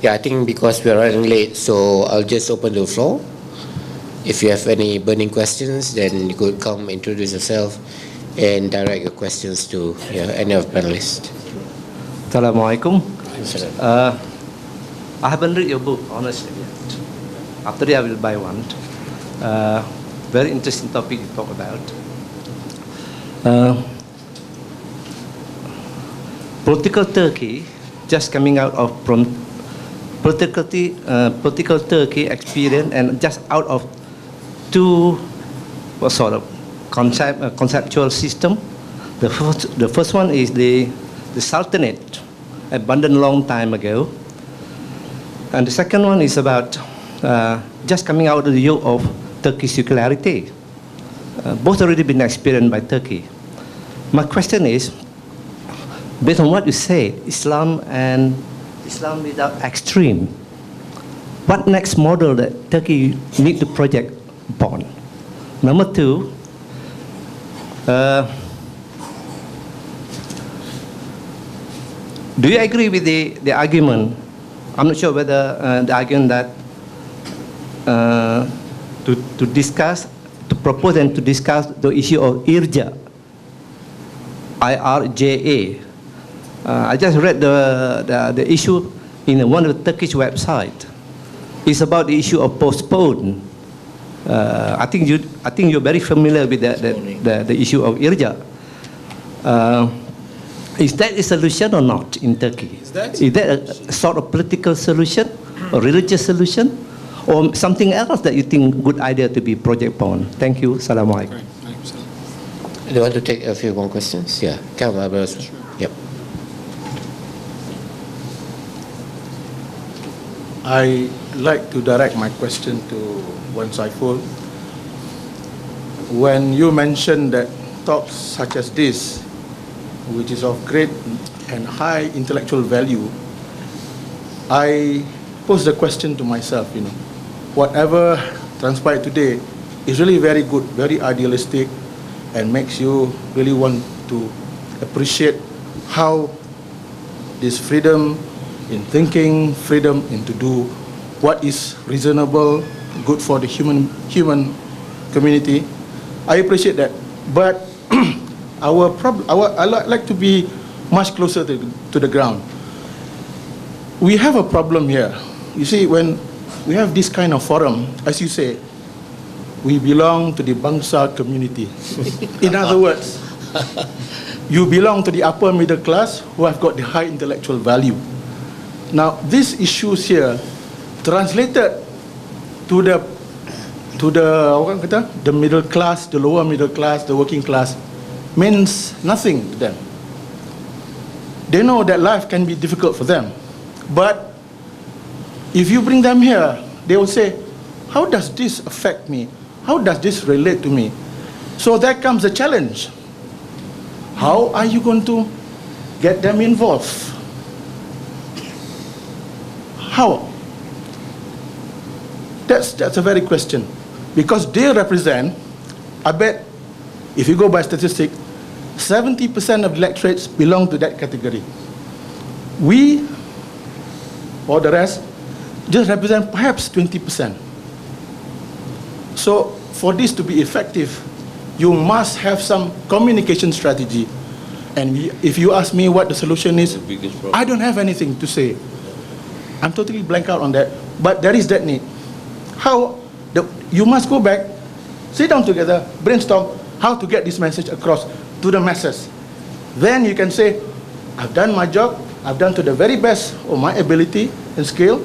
Yeah, I think because we're running late, so I'll just open the floor. If you have any burning questions, then you could come introduce yourself and direct your questions to any of the panelists. Assalamualaikum. I haven't read your book, honestly, yet. After that, I will buy one. Very interesting topic you talk about. Political Turkey, just coming out of political Turkey experience, and just out of two sort of conceptual system. The first one is the Sultanate, abandoned long time ago. And the second one is about just coming out of the yoke of Turkish secularity. Both already been experienced by Turkey. My question is, based on what you say, Islam without extreme, what next model that Turkey need to project upon? Number two, do you agree with the argument? I'm not sure whether the argument that to propose and to discuss the issue of IRJA, IRJA. I just read the issue in one of the Turkish websites. It's about the issue of postpone. I think you're very familiar with the issue of IRJA. Is that a solution or not in Turkey? Is that a sort of political solution or religious solution, or something else that you think good idea to be project upon? Thank you. Assalamualaikum. Do you want to take a few more questions? Yeah, come on, sure. Yep. I like to direct my question to Wan Saiful. When you mentioned that talks such as this, which is of great and high intellectual value, I pose the question to myself, whatever transpired today is really very good, very idealistic, and makes you really want to appreciate how this freedom in thinking, freedom in to do what is reasonable, good for the human community. I appreciate that, but I like to be much closer to the ground. We have a problem here. You see, when we have this kind of forum, as you say, we belong to the bangsa community. In other words, you belong to the upper middle class who have got the high intellectual value. Now, these issues here, translated to the middle class, the lower middle class, the working class, means nothing to them. They know that life can be difficult for them. But if you bring them here, they will say, how does this affect me? How does this relate to me? So there comes a challenge. How are you going to get them involved? How? That's a very question. Because they represent, I bet, if you go by statistics, 70% of electorates belong to that category. We, or the rest, just represent perhaps 20%. So for this to be effective, you must have some communication strategy. And if you ask me what the solution is, I don't have anything to say. I'm totally blank out on that. But there is that need. You must go back, sit down together, brainstorm how to get this message across to the masses. Then you can say, I've done my job, I've done to the very best of my ability and skill,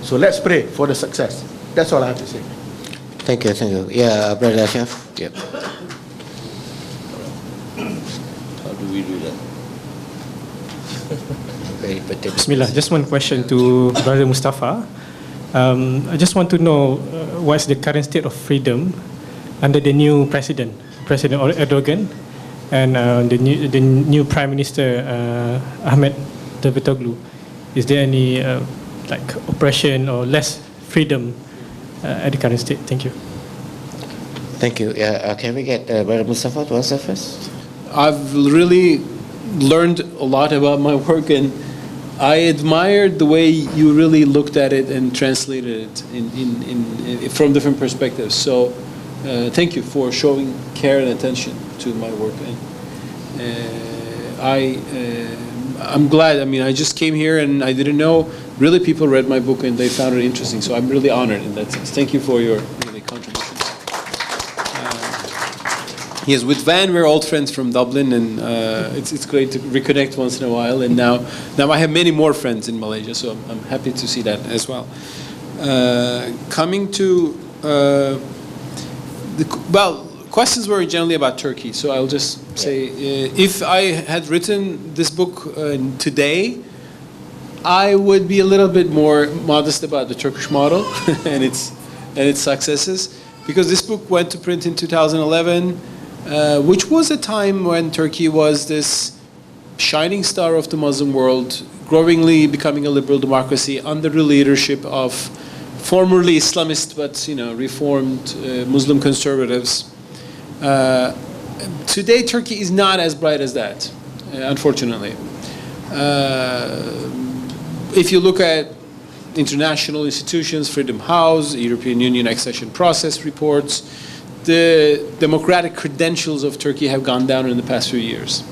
so let's pray for the success. That's all I have to say. Thank you. Yeah, Brother Chef. Yep. How do we do that? Bismillah, just one question to Brother Mustafa. I just want to know what's the current state of freedom under the new President Erdogan, and the new Prime Minister Ahmed Davutoglu. Is there any oppression or less freedom at the current state? Thank you. Thank you. Can we get Brother Mustafa to answer first? I've really learned a lot about my work in I admired the way you really looked at it and translated it from different perspectives. So thank you for showing care and attention to my work. And I'm glad. I mean, I just came here and I didn't know. Really, people read my book and they found it interesting. So I'm really honored in that sense. Thank you for your really contributions. Yes, with Van, we're old friends from Dublin, and it's great to reconnect once in a while. And now I have many more friends in Malaysia, so I'm happy to see that as well. Coming to questions were generally about Turkey. So I'll just say, if I had written this book today, I would be a little bit more modest about the Turkish model and its successes, because this book went to print in 2011. Which was a time when Turkey was this shining star of the Muslim world, growingly becoming a liberal democracy under the leadership of formerly Islamist but reformed Muslim conservatives. Today, Turkey is not as bright as that, unfortunately. If you look at international institutions, Freedom House, European Union accession process reports, the democratic credentials of Turkey have gone down in the past few years.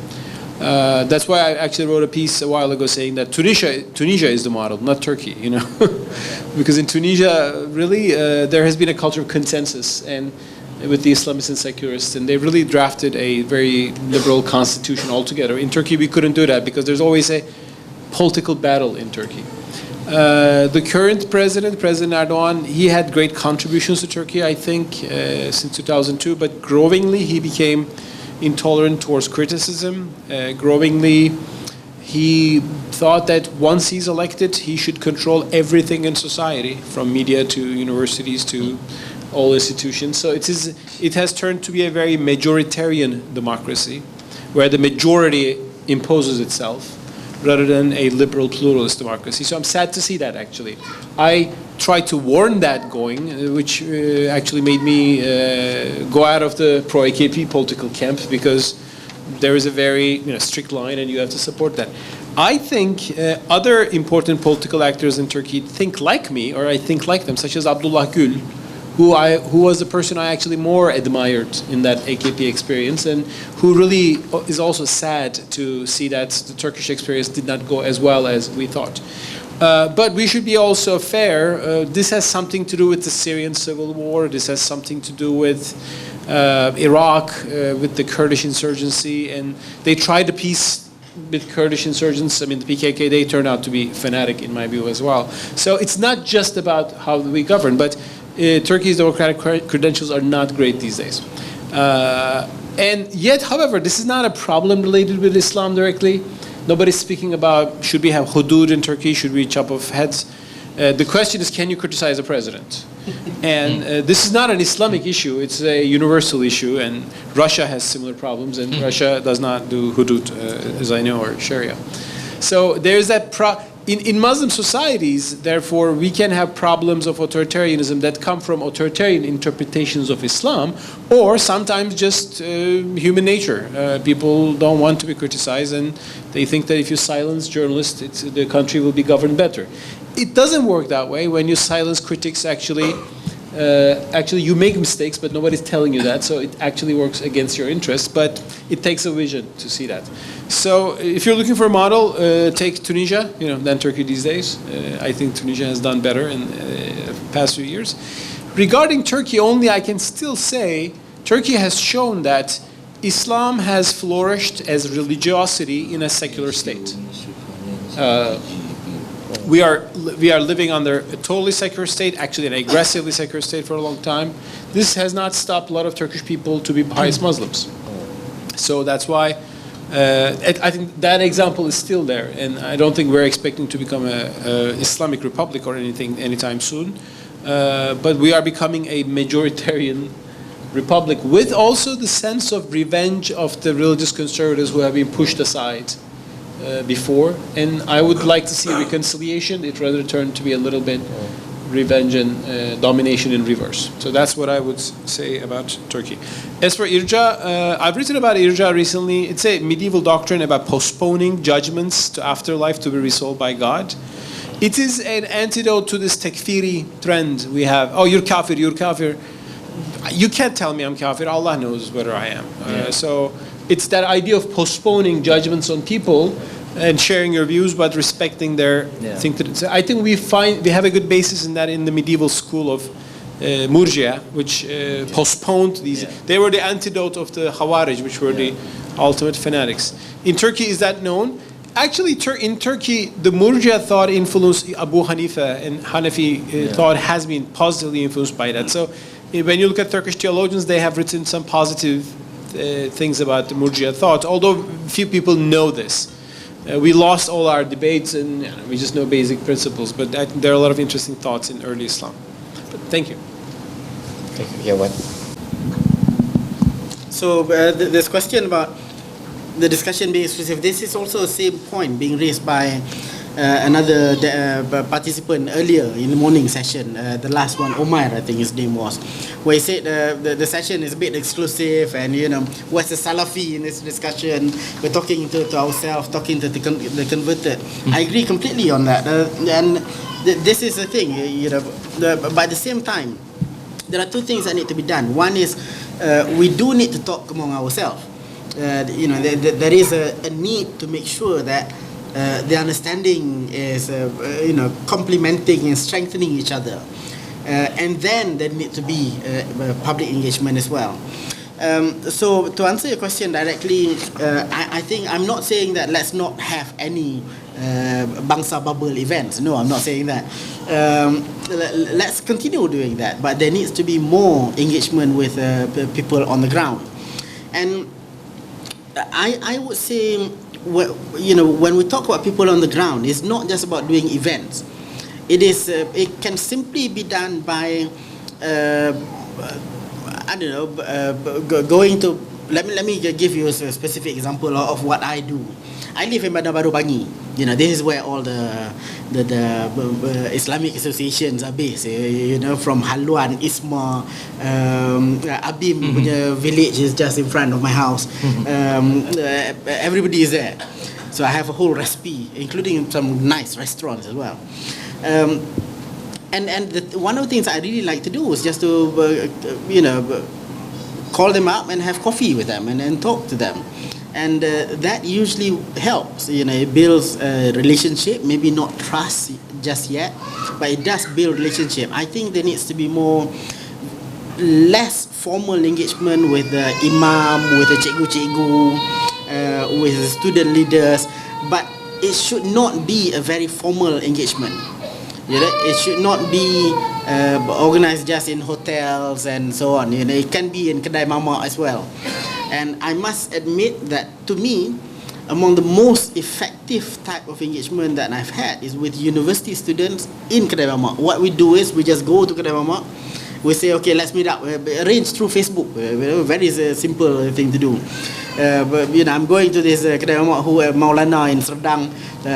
That's why I actually wrote a piece a while ago saying that Tunisia is the model, not Turkey, because in Tunisia, really, there has been a culture of consensus and with the Islamists and secularists, and they really drafted a very liberal constitution altogether. In Turkey, we couldn't do that because there's always a political battle in Turkey. The current President Erdogan, he had great contributions to Turkey, I think, since 2002, but growingly he became intolerant towards criticism. Growingly, he thought that once he's elected, he should control everything in society, from media to universities to all institutions. So it has turned to be a very majoritarian democracy, where the majority imposes itself, rather than a liberal pluralist democracy. So I'm sad to see that, actually. I tried to warn that going, which actually made me go out of the pro-AKP political camp, because there is a very strict line and you have to support that. I think other important political actors in Turkey think like me, or I think like them, such as Abdullah Gül, who was the person I actually more admired in that AKP experience, and who really is also sad to see that the Turkish experience did not go as well as we thought. But we should be also fair. This has something to do with the Syrian civil war. This has something to do with Iraq, with the Kurdish insurgency, and they tried to peace with Kurdish insurgents. I mean, the PKK, they turned out to be fanatic in my view as well. So it's not just about how we govern, but Turkey's democratic credentials are not great these days. And yet, however, this is not a problem related with Islam directly. Nobody's speaking about, should we have hudud in Turkey? Should we chop off heads? The question is, can you criticize the president? And this is not an Islamic issue. It's a universal issue. And Russia has similar problems. And Russia does not do hudud, as I know, or Sharia. So there's that in Muslim societies, therefore, we can have problems of authoritarianism that come from authoritarian interpretations of Islam, or sometimes just human nature. People don't want to be criticized, and they think that if you silence journalists, the country will be governed better. It doesn't work that way. When you silence critics, actually you make mistakes, but nobody's telling you that, so it actually works against your interests, but it takes a vision to see that. So if you're looking for a model, take Tunisia, than Turkey these days. I think Tunisia has done better in the past few years. Regarding Turkey only, I can still say Turkey has shown that Islam has flourished as religiosity in a secular state. We are living under a totally secular state, actually an aggressively secular state for a long time. This has not stopped a lot of Turkish people to be pious Muslims. So that's why I think that example is still there, and I don't think we're expecting to become a Islamic republic or anything anytime soon. But we are becoming a majoritarian republic with also the sense of revenge of the religious conservatives who have been pushed aside before. And I would like to see reconciliation. It rather turned to be a little bit revenge and domination in reverse. So that's what I would say about Turkey. As for Irja, I've written about Irja recently. It's a medieval doctrine about postponing judgments to afterlife to be resolved by God. It is an antidote to this takfiri trend we have. Oh, you're kafir, you're kafir. You can't tell me I'm kafir. Allah knows whether I am. So it's that idea of postponing judgments on people and sharing your views, but respecting their thing. So I think we have a good basis in that in the medieval school of Murjia, which postponed these. They were the antidote of the Khawarij, which were the ultimate fanatics. In Turkey, is that known? Actually, in Turkey, the Murjia thought influenced Abu Hanifa, and Hanafi thought has been positively influenced by that. So when you look at Turkish theologians, they have written some positive things about the Murjia thought, although few people know this. We lost all our debates and we just know basic principles, but there are a lot of interesting thoughts in early Islam. But thank you. Okay, yeah, what? So this question about the discussion being exclusive, this is also the same point being raised by another participant earlier in the morning session, the last one, Omar, I think his name was, where he said the session is a bit exclusive and, what's the Salafi in this discussion? We're talking to ourselves, talking to the converted. I agree completely on that. And this is the thing, but at the same time, there are two things that need to be done. One is we do need to talk among ourselves. There is a need to make sure that the understanding is, complementing and strengthening each other. And then there need to be public engagement as well. So to answer your question directly, I think I'm not saying that let's not have any Bangsa bubble events. No, I'm not saying that. Let's continue doing that, but there needs to be more engagement with people on the ground. And I would say, when we talk about people on the ground, it's not just about doing events. It can simply be done by, going to. Let me give you a specific example of what I do. I live in Bandar Baru Bangi. This is where all the Islamic associations are based. From Haluan, Isma, Abim punya village is just in front of my house. Everybody is there. So I have a whole recipe, including some nice restaurants as well. One of the things I really like to do is just to, call them up and have coffee with them and talk to them. And that usually helps. It builds a relationship, maybe not trust just yet, but it does build relationship. I think there needs to be less formal engagement with the imam, with the cikgu-cikgu, with the student leaders, but it should not be a very formal engagement. It should not be organized just in hotels and so on. It can be in Kedai Mama as well. And I must admit that, to me, among the most effective type of engagement that I've had is with university students in Kedai Mama. What we do is we just go to Kedai Mama. We say, okay, let's meet up. Arrange through Facebook. Very simple thing to do. But I'm going to this Kedai Mama Maulana in Serdang.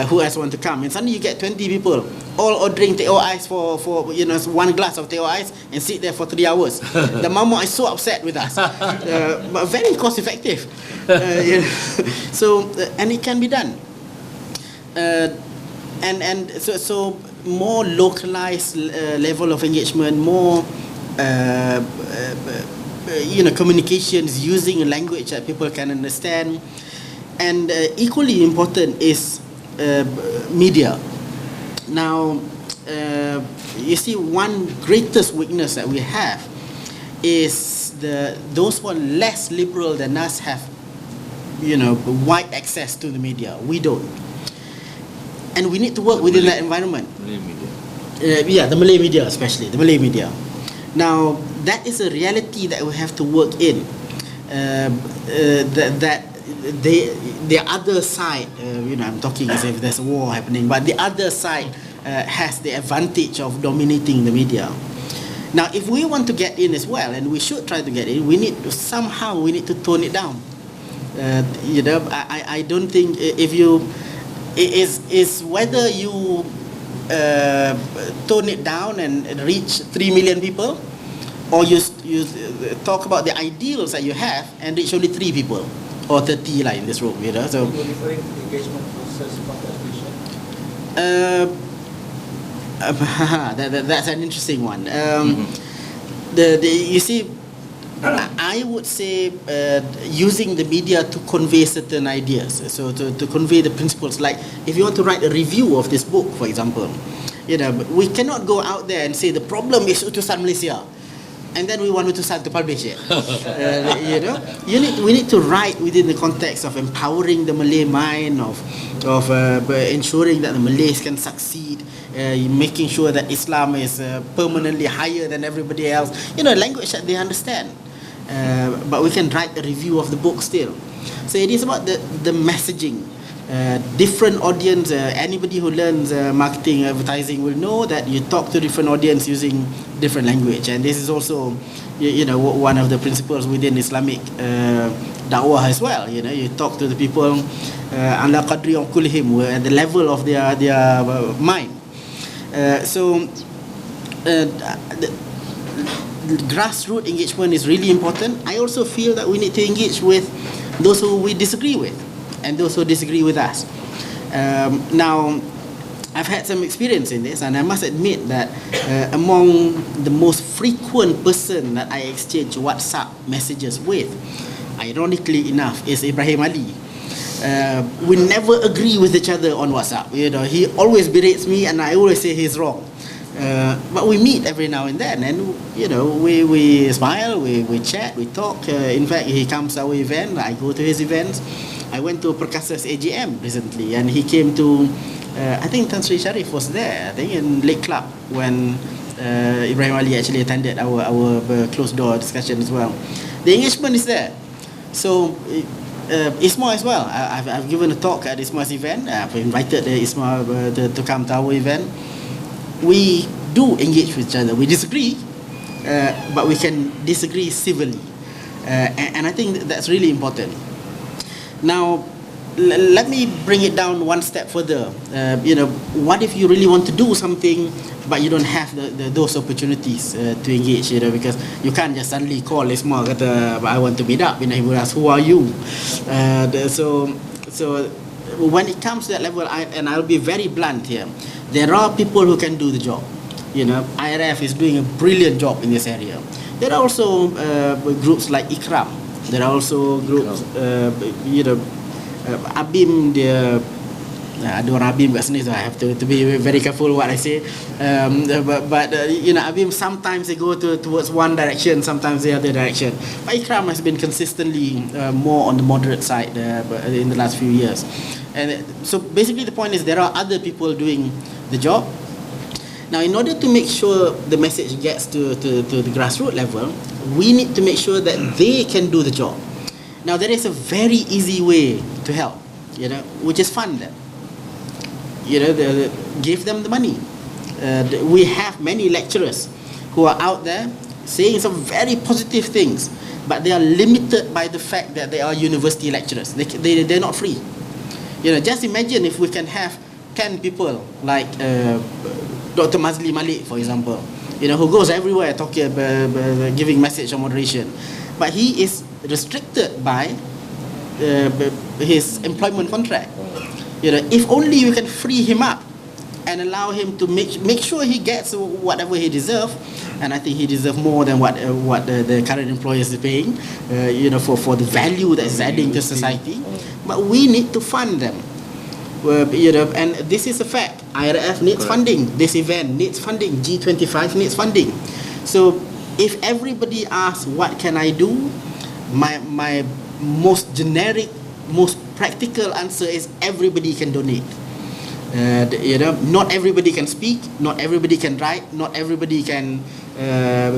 Who else want to come? And suddenly you get 20 people all ordering teh ice for one glass of teh ice and sit there for 3 hours. The mama is so upset with us, but very cost effective. So and it can be done. So more localized level of engagement, more communications using a language that people can understand, and equally important is media. Now, you see, one greatest weakness that we have is those who are less liberal than us have, wide access to the media. We don't, and we need to work within that environment. Malay media. The Malay media, especially the Malay media. Now, that is a reality that we have to work in. The other side, I'm talking as if there's a war happening, but the other side has the advantage of dominating the media. Now, if we want to get in as well, and we should try to get in, we need to tone it down. I don't think it's whether you tone it down and reach 3 million people, or you talk about the ideals that you have and reach only 3 people or 30 like in this room, you know. So you're referring to the engagement process participation. That's an interesting one. You see, I would say using the media to convey certain ideas, so to convey the principles. Like if you want to write a review of this book, for example, you know, we cannot go out there and say the problem is Utusan Malaysia, and then we want Utusan to publish it. You know, we need to write within the context of empowering the Malay mind, of ensuring that the Malays can succeed, making sure that Islam is permanently higher than everybody else. You know, language that they understand. But we can write a review of the book still. So it is about the messaging. Different audience, anybody who learns marketing, advertising will know that you talk to different audience using different language. And this is also, you know, one of the principles within Islamic da'wah as well. You know, you talk to the people ala qadri uqulihim, at the level of their mind. Grassroots engagement is really important. I also feel that we need to engage with those who we disagree with and those who disagree with us. Now, I've had some experience in this, and I must admit that among the most frequent person that I exchange WhatsApp messages with, ironically enough, is Ibrahim Ali. We never agree with each other on WhatsApp. You know, he always berates me, and I always say he's wrong. But we meet every now and then, and you know, we smile, we chat, we talk. In fact, he comes to our event, I go to his events. I went to Perkasa's AGM recently, and he came to, I think Tan Sri Sharif was there, I think in Lake Club, when Ibrahim Ali actually attended our closed door discussion as well. The engagement is there. So Isma as well, I've given a talk at Isma's event. I've invited Isma to come to our event. We do engage with each other. We disagree, but we can disagree civilly. And I think that's really important. Now, let me bring it down one step further. You know, what if you really want to do something, but you don't have those opportunities to engage? You know, because you can't just suddenly call Isma, kata, I want to meet up. You know, he will ask, who are you? So when it comes to that level, I'll be very blunt here. There are people who can do the job. You know, IRF is doing a brilliant job in this area. There are also groups like Ikram. There are also groups, you know, Abim, ada orang Abim kat sini, so I have to be very careful what I say. But you know, Abim, sometimes they go towards one direction, sometimes the other direction. But Ikram has been consistently more on the moderate side in the last few years. And so basically the point is there are other people doing the job. Now, in order to make sure the message gets to the grassroots level, we need to make sure that they can do the job. Now, there is a very easy way to help, you know, which is fund them. You know, give them the money. We have many lecturers who are out there saying some very positive things, but they are limited by the fact that they are university lecturers. They're not free. You know, just imagine if we can have 10 people like Dr. Mazli Malik, for example, you know, who goes everywhere talking, giving message on moderation, but he is restricted by his employment contract. You know, if only you can free him up and allow him to make sure he gets whatever he deserves, and I think he deserves more than what the current employers is paying, you know, for the value that is adding to society. But we need to fund them. You know, and this is a fact. IRF needs funding. This event needs funding. G25 needs funding. So if everybody asks, what can I do? My most generic, most practical answer is everybody can donate. You know, not everybody can speak, not everybody can write, not everybody can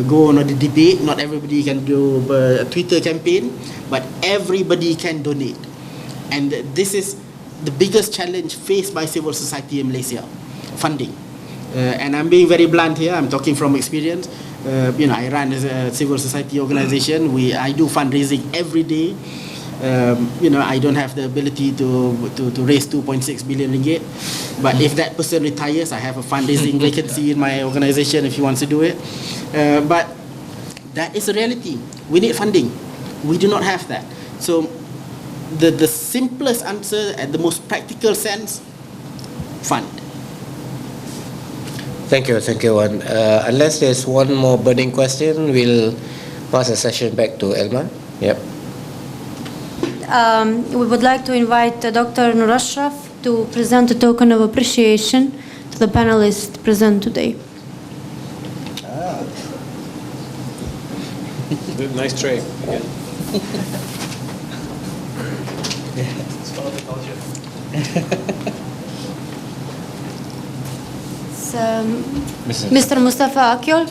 go on a debate, not everybody can do a Twitter campaign, but everybody can donate. And this is the biggest challenge faced by civil society in Malaysia, funding. And I'm being very blunt here, I'm talking from experience. You know, I run as a civil society organization. I do fundraising every day. I don't have the ability to raise 2.6 billion ringgit. But if that person retires, I have a fundraising vacancy in my organization if he wants to do it. But that is a reality. We need funding. We do not have that. So the simplest answer at the most practical sense, fund. Thank you, Wan. Unless there's one more burning question, we'll pass the session back to Elma. Yep. We would like to invite Dr. Nur Ashraf to present a token of appreciation to the panelists present today. Nice tray. Again. Mr. Mustafa Akyol.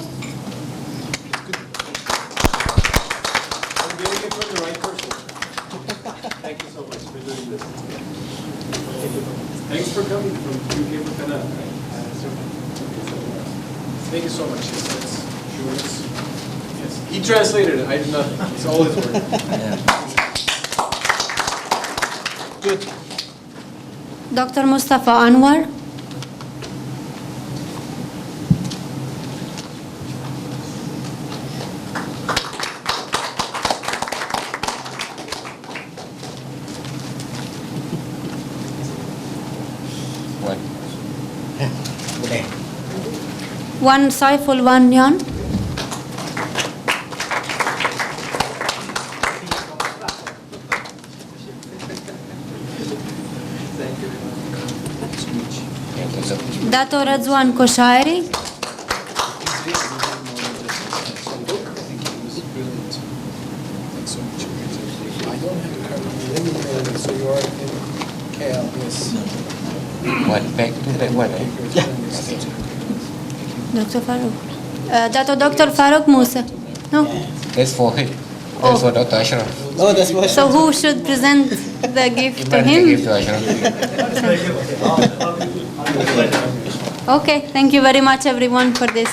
Thank you so much for doing this. Thanks for coming from UK for Canada. Thank you so much. Yes, he translated it. I did nothing. It's all his work. Good. Dr. Mustafa Anwar. One Saiful Wanyan. Dato Razwan Koshairi. So you are in KL, yes. What? Back to that one? Dr. Farouk. Dato Dr. Farouk Musa. No. That's for him. That's for Dr. Ashraf. Oh, that's what. So who should present the gift to Imran can him? give to Ashraf. Okay, thank you very much everyone for this.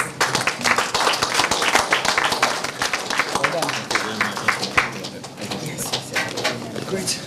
Great.